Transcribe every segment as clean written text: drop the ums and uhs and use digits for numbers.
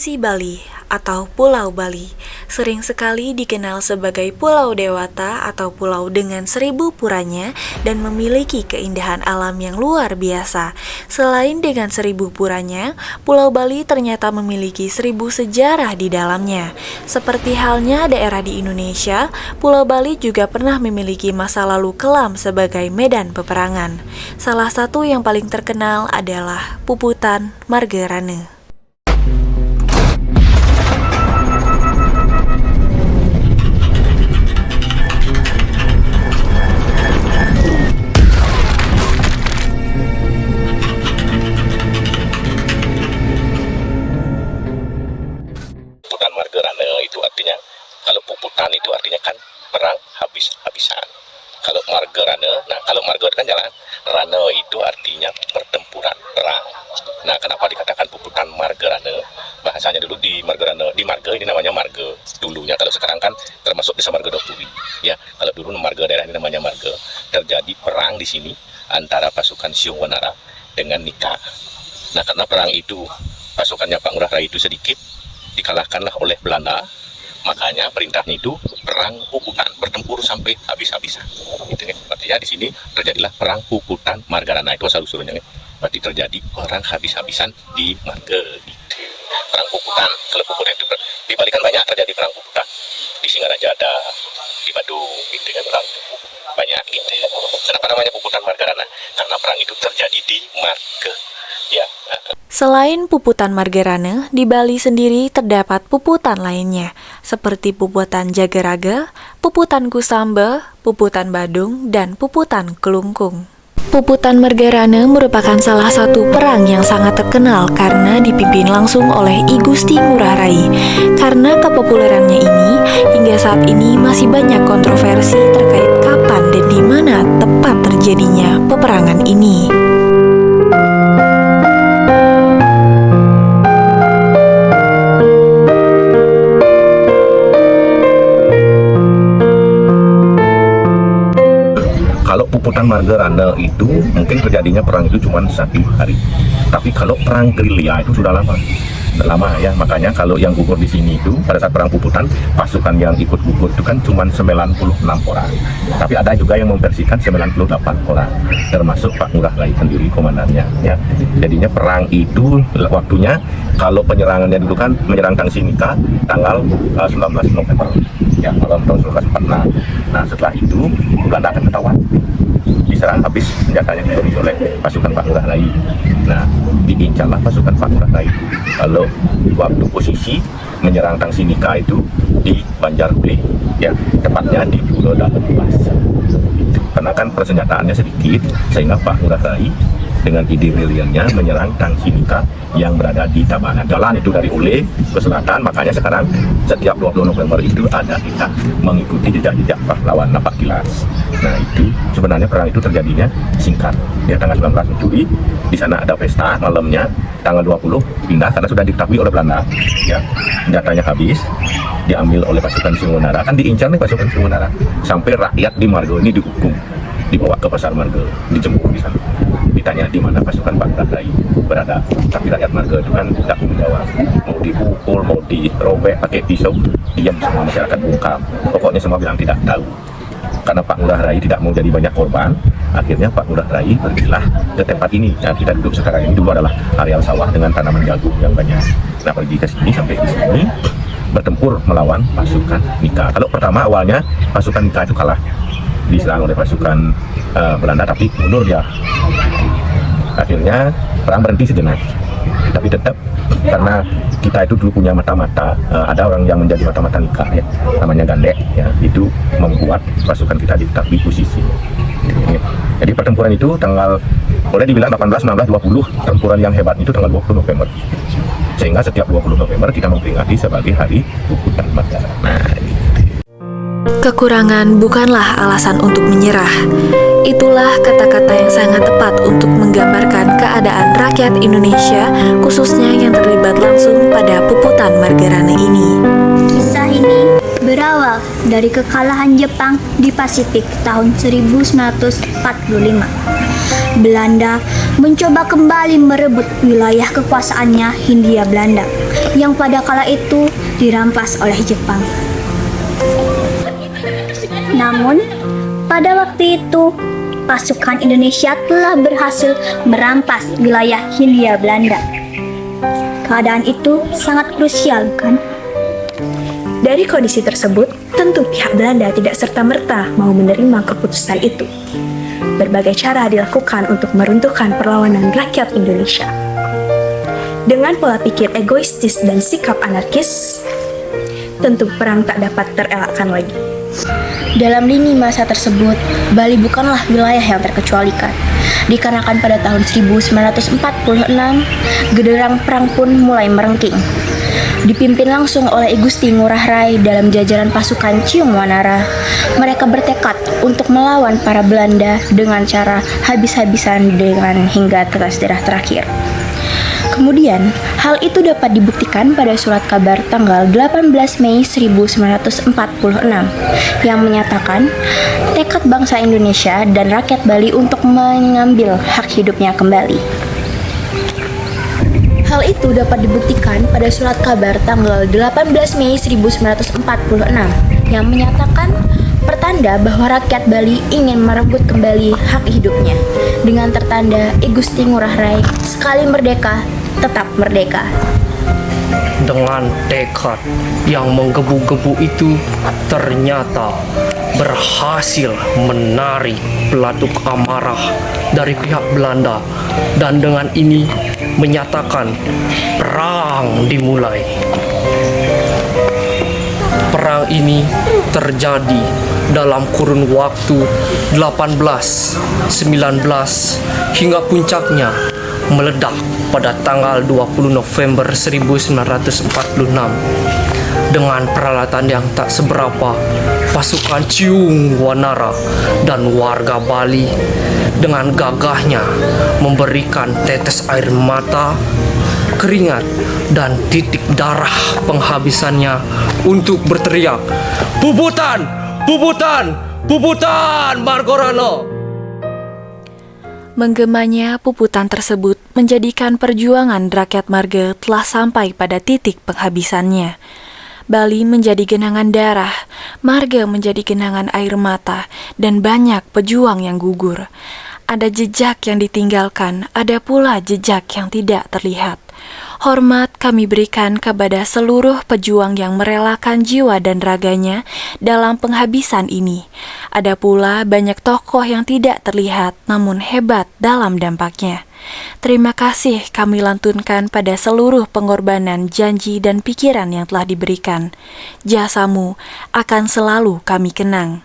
Provinsi Bali atau Pulau Bali sering sekali dikenal sebagai Pulau Dewata atau pulau dengan 1000 puranya dan memiliki keindahan alam yang luar biasa. Selain dengan 1000 puranya, Pulau Bali ternyata memiliki 1000 sejarah di dalamnya. Seperti halnya daerah di Indonesia, Pulau Bali juga pernah memiliki masa lalu kelam sebagai medan peperangan. Salah satu yang paling terkenal adalah Puputan Margerane. Puputan Margerane itu artinya, kalau puputan itu artinya kan perang habis-habisan. Kalau Margerane, kalau Marger kan jalan, Rane itu artinya pertempuran, perang. Nah, kenapa dikatakan Puputan Margerane? Bahasanya dulu di Margerane, di Marge ini namanya Marge dulunya. Kalau sekarang kan termasuk desa Marge Dopuri. Ya, kalau dulu Marge daerah ini namanya Marge. Terjadi perang di sini antara pasukan Siung Wanara dengan Nika. Nah, karena perang itu pasukannya Pak Ngurah Rai itu sedikit, dikalahkanlah oleh Belanda. Makanya perintahnya itu perang Puputan, bertempur sampai habis-habisan. Itu kan. Artinya di sini terjadilah perang Puputan Margerane, itu asal usulnya. Berarti terjadi perang habis-habisan di Marge. Perang Puputan, kalau Puputan itu di Bali kan banyak terjadi perang Puputan. Di Singaraja ada, di Badung, gitu kan perang banyak gitu. Kenapa namanya Puputan Margerane? Karena perang itu terjadi di Marge. Ya. Selain Puputan Margerane, di Bali sendiri terdapat puputan lainnya, seperti Puputan Jagaraga, Puputan Kusamba, Puputan Badung, dan Puputan Kelungkung. Puputan Margerane merupakan salah satu perang yang sangat terkenal karena dipimpin langsung oleh I Gusti Ngurah Rai. Karena kepopulerannya ini, hingga saat ini masih banyak kontroversi terkait kapan dan di mana tepat terjadinya peperangan ini. Kalau Puputan Margerane itu mungkin terjadinya perang itu cuma 1 hari. Tapi kalau perang gerilya itu sudah lama ya. Makanya kalau yang gugur di sini itu pada saat perang Puputan, pasukan yang ikut gugur itu kan cuma 96 orang. Tapi ada juga yang membersihkan 98 orang, termasuk Pak Ngurah Rai sendiri komandannya. Ya. Jadinya perang itu waktunya, kalau penyerangannya dulu kan menyerang Tangsi Nika tanggal 19 November. Ya, malam tahun 1946. Nah, setelah itu Belanda akan ketahuan, diserang habis, senjatanya dicuri oleh pasukan Pak Ngurah Rai. Nah, diincarlah pasukan Pak Ngurah Rai. Kalau waktu posisi menyerang Tangsi Nika itu di Banjarbaru, ya, tepatnya di Pulau Dalempas. Karena kan persenjataannya sedikit, sehingga Pak Ngurah Rai dengan ide briliannya menyerang Tangsi Nika yang berada di Tabanan. Jalan itu dari Ule ke selatan, makanya sekarang setiap 20 November itu ada kita mengikuti jejak-jejak pahlawan Napak Tilas. Nah, itu sebenarnya perang itu terjadinya singkat. Ya, tanggal 19 Juli di sana ada pesta malamnya, tanggal 20 pindah karena sudah diketahui oleh Belanda. Ya, senjatanya habis, diambil oleh pasukan Siung Wanara. Kan diincar nih pasukan Siung Wanara. Sampai rakyat di Marge ini dihukum, dibawa ke pasar Marge, dijemput di sana. Ditanya di mana pasukan Pak Ngurah Rai berada, tapi rakyat Marge itu kan tidak menjawab. Mau dipukul, mau dirobek pakai pisau, diam semua, masyarakat bungkam. Pokoknya semua bilang tidak tahu. Karena Pak Ngurah Rai tidak mau jadi banyak korban, akhirnya Pak Ngurah Rai pergilah ke tempat ini. Nah, kita duduk sekarang ini dulu adalah areal sawah dengan tanaman jagung yang banyak. Nah, pergi ke sini sampai di sini bertempur melawan pasukan Nika. Kalau pertama awalnya pasukan Nika itu kalah, diserang oleh pasukan Belanda, tapi mundur dia. Akhirnya perang berhenti sejenak, tapi tetap karena kita itu dulu punya mata-mata, ada orang yang menjadi mata-mata Nika, ya, namanya Gandek, ya, itu membuat pasukan kita tetap di posisi. Jadi pertempuran itu tanggal, boleh dibilang 18, 19, 20, tempuran yang hebat itu tanggal 20 November. Sehingga setiap 20 November kita memperingati sebagai Hari Puputan Margerane. Nah, Kekurangan bukanlah alasan untuk menyerah. Itulah kata-kata yang sangat tepat untuk menggambarkan keadaan rakyat Indonesia, khususnya yang terlibat langsung pada Puputan Margerane ini. Kisah ini berawal dari kekalahan Jepang di Pasifik tahun 1945. Belanda mencoba kembali merebut wilayah kekuasaannya Hindia Belanda. yang pada kala itu dirampas oleh Jepang. Namun, pada waktu itu, pasukan Indonesia telah berhasil merampas wilayah Hindia Belanda. Keadaan itu sangat krusial, kan? Dari kondisi tersebut, tentu pihak Belanda tidak serta-merta mau menerima keputusan itu. Berbagai cara dilakukan untuk meruntuhkan perlawanan rakyat Indonesia. Dengan pola pikir egoistis dan sikap anarkis, tentu perang tak dapat terelakkan lagi. Dalam lini masa tersebut, Bali bukanlah wilayah yang terkecualikan. Dikarenakan pada tahun 1946, genderang perang pun mulai merengking. Dipimpin langsung oleh I Gusti Ngurah Rai dalam jajaran pasukan Cium Wanara, mereka bertekad untuk melawan para Belanda dengan cara habis-habisan dengan hingga tetes darah terakhir. Kemudian, hal itu dapat dibuktikan pada surat kabar tanggal 18 Mei 1946 yang menyatakan tekad bangsa Indonesia dan rakyat Bali untuk mengambil hak hidupnya kembali. Hal itu dapat dibuktikan pada surat kabar tanggal 18 Mei 1946 yang menyatakan pertanda bahwa rakyat Bali ingin merebut kembali hak hidupnya dengan tertanda I Gusti Ngurah Rai sekali merdeka tetap merdeka. Dengan tekad yang menggebu-gebu itu ternyata berhasil menarik pelatuk amarah dari pihak Belanda dan dengan ini menyatakan perang dimulai. Perang ini terjadi dalam kurun waktu 18, 19 hingga puncaknya meledak pada tanggal 20 November 1946 dengan peralatan yang tak seberapa. Pasukan Cium Wanara dan warga Bali dengan gagahnya memberikan tetes air mata, keringat, dan titik darah penghabisannya untuk berteriak, "Puputan! Puputan! Puputan Margorano!" Menggemanya puputan tersebut menjadikan perjuangan rakyat marga telah sampai pada titik penghabisannya. Bali menjadi genangan darah, marga menjadi genangan air mata, dan banyak pejuang yang gugur. Ada jejak yang ditinggalkan, ada pula jejak yang tidak terlihat. Hormat kami berikan kepada seluruh pejuang yang merelakan jiwa dan raganya dalam penghabisan ini. Ada pula banyak tokoh yang tidak terlihat namun hebat dalam dampaknya. Terima kasih kami lantunkan pada seluruh pengorbanan janji dan pikiran yang telah diberikan. Jasamu akan selalu kami kenang.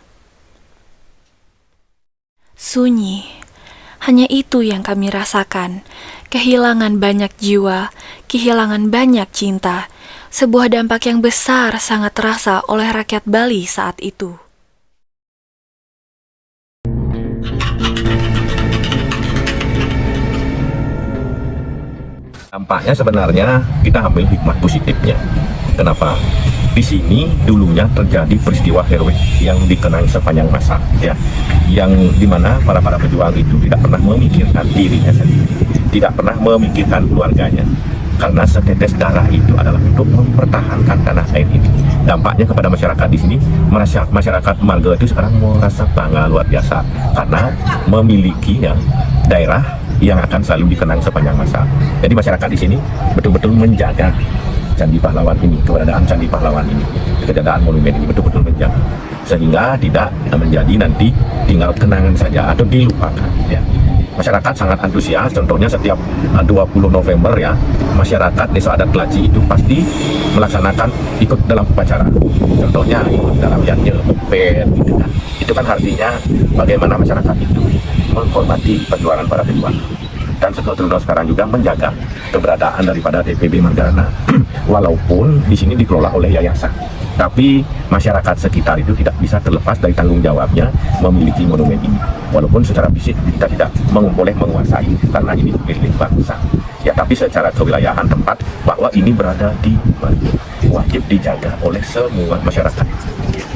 Sunyi, hanya itu yang kami rasakan. Kehilangan banyak jiwa, kehilangan banyak cinta. Sebuah dampak yang besar sangat terasa oleh rakyat Bali saat itu. Dampaknya sebenarnya kita ambil hikmah positifnya. Kenapa? Di sini dulunya terjadi peristiwa heroik yang dikenang sepanjang masa, ya, yang dimana para pejuang itu tidak pernah memikirkan dirinya sendiri, tidak pernah memikirkan keluarganya, karena setetes darah itu adalah untuk mempertahankan tanah air ini. Dampaknya kepada masyarakat di sini, masyarakat marga itu sekarang merasa bangga luar biasa karena memiliki daerah yang akan selalu dikenang sepanjang masa. Jadi masyarakat di sini betul-betul menjaga Candi Pahlawan ini, keberadaan Candi Pahlawan ini, keberadaan monumen ini betul-betul menjaga, sehingga tidak menjadi nanti tinggal kenangan saja atau dilupakan, ya. Masyarakat sangat antusias, contohnya setiap 20 November ya, masyarakat desa adat Kelaci itu pasti melaksanakan ikut dalam upacara. Contohnya ikut dalam yang open gitu kan. Itu kan artinya bagaimana masyarakat itu menghormati perjuangan para pejuang. Dan seketurunan sekarang juga menjaga keberadaan daripada DPB Margarana. Walaupun di sini dikelola oleh yayasan, tapi masyarakat sekitar itu tidak bisa terlepas dari tanggung jawabnya memiliki monumen ini. Walaupun secara fisik kita tidak boleh menguasai karena ini milik bangsa. Ya, tapi secara kewilayahan tempat bahwa ini berada di wajib dijaga oleh semua masyarakat.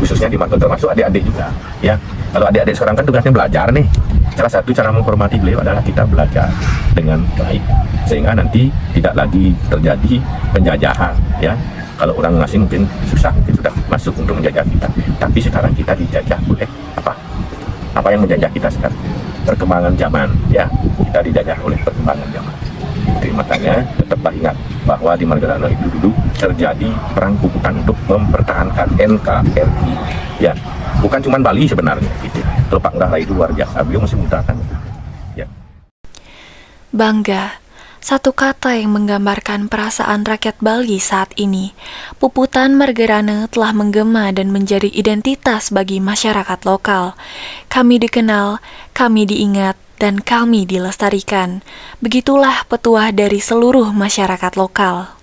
Khususnya di Marga termasuk adik-adik juga. Ya, kalau adik-adik sekarang kan tugasnya belajar nih. salah satu cara menghormati beliau adalah kita belajar dengan baik, sehingga nanti tidak lagi terjadi penjajahan, ya. Kalau orang asing mungkin susah, mungkin sudah masuk untuk menjajah kita. Tapi sekarang kita dijajah oleh apa? Apa yang menjajah kita sekarang? Perkembangan zaman, ya. Kita dijajah oleh perkembangan zaman. Jadi makanya tetaplah ingat bahwa di Margarana itu dulu terjadi perang puputan untuk mempertahankan NKRI. Ya, bukan cuma Bali sebenarnya. Gitu. Telepak Ngurah Rai itu luar biasa. Beliau masih mengutarakan. Ya. Bangga. Satu kata yang menggambarkan perasaan rakyat Bali saat ini. Puputan Margarana telah menggema dan menjadi identitas bagi masyarakat lokal. Kami dikenal, kami diingat, dan kami dilestarikan. Begitulah petuah dari seluruh masyarakat lokal.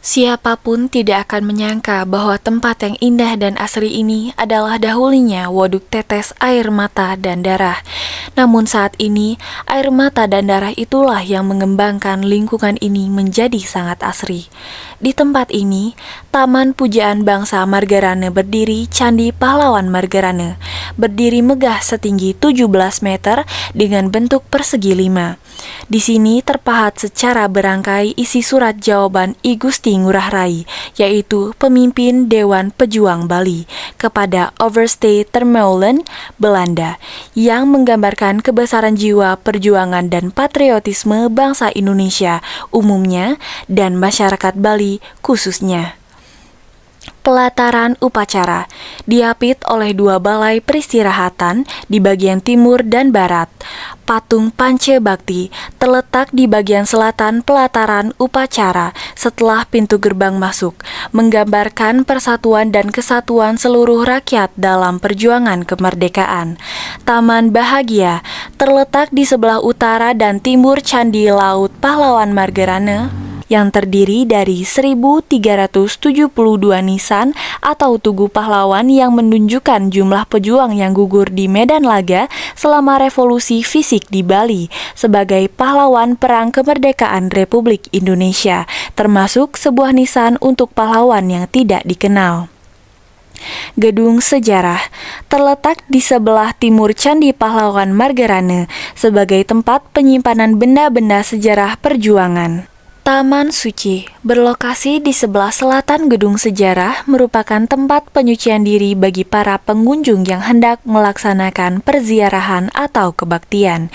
Siapapun tidak akan menyangka bahwa tempat yang indah dan asri ini adalah dahulunya waduk tetes air mata dan darah. Namun saat ini, air mata dan darah itulah yang mengembangkan lingkungan ini menjadi sangat asri. Di tempat ini, Taman Pujaan Bangsa Margarana berdiri Candi Pahlawan Margarana, berdiri megah setinggi 17 meter dengan bentuk persegi 5. Di sini terpahat secara berangkai isi surat jawaban I Gusti Ngurah Rai, yaitu pemimpin Dewan Pejuang Bali, kepada Overste Termeulen, Belanda, yang menggambarkan kebesaran jiwa perjuangan dan patriotisme bangsa Indonesia umumnya dan masyarakat Bali khususnya. Pelataran upacara diapit oleh 2 balai peristirahatan di bagian timur dan barat. Patung Pance Bakti terletak di bagian selatan pelataran upacara setelah pintu gerbang masuk, menggambarkan persatuan dan kesatuan seluruh rakyat dalam perjuangan kemerdekaan. Taman Bahagia terletak di sebelah utara dan timur Candi Laut Pahlawan Margarana, yang terdiri dari 1.372 nisan atau tugu pahlawan yang menunjukkan jumlah pejuang yang gugur di medan laga selama revolusi fisik di Bali sebagai pahlawan perang kemerdekaan Republik Indonesia, termasuk sebuah nisan untuk pahlawan yang tidak dikenal. Gedung sejarah terletak di sebelah timur Candi Pahlawan Margarana sebagai tempat penyimpanan benda-benda sejarah perjuangan. Taman Suci berlokasi di sebelah selatan gedung sejarah, merupakan tempat penyucian diri bagi para pengunjung yang hendak melaksanakan perziarahan atau kebaktian.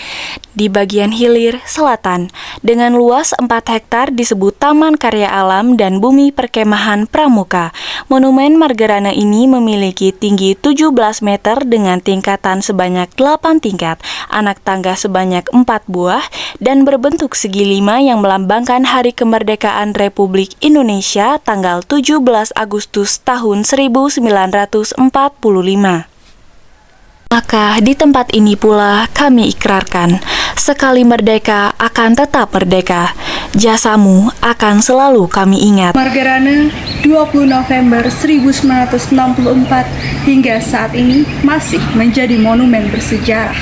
Di bagian hilir selatan, dengan luas 4 hektar disebut Taman Karya Alam dan Bumi Perkemahan Pramuka. Monumen Margarana ini memiliki tinggi 17 meter dengan tingkatan sebanyak 8 tingkat, anak tangga sebanyak 4 buah, dan berbentuk segi 5 yang melambangkan Hari Kemerdekaan Republik Indonesia tanggal 17 Agustus tahun 1945. Maka di tempat ini pula kami ikrarkan, sekali merdeka akan tetap merdeka, jasamu akan selalu kami ingat. Margarana 20 November 1964 hingga saat ini masih menjadi monumen bersejarah.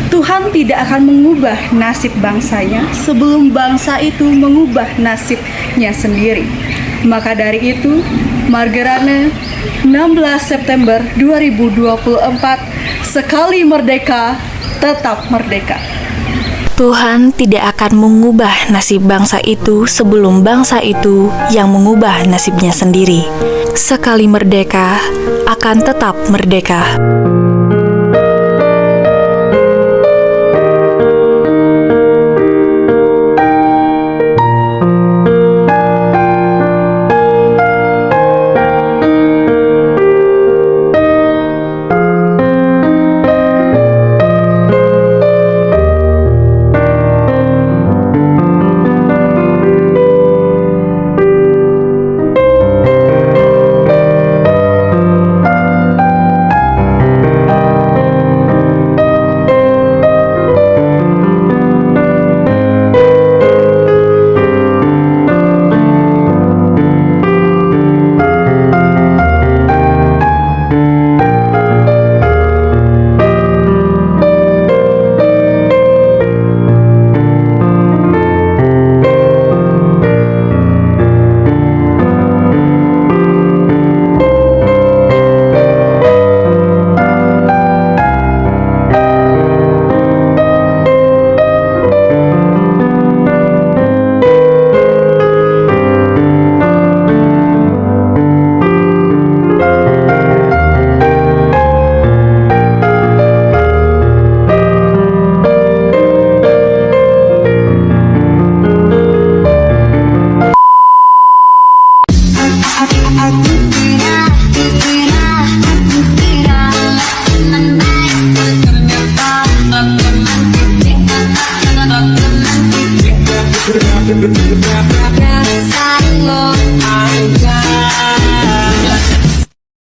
Tuhan tidak akan mengubah nasib bangsanya sebelum bangsa itu mengubah nasibnya sendiri. Maka dari itu, Margarana 16 September 2024, sekali merdeka, tetap merdeka. Tuhan tidak akan mengubah nasib bangsa itu sebelum bangsa itu yang mengubah nasibnya sendiri. Sekali merdeka, akan tetap merdeka.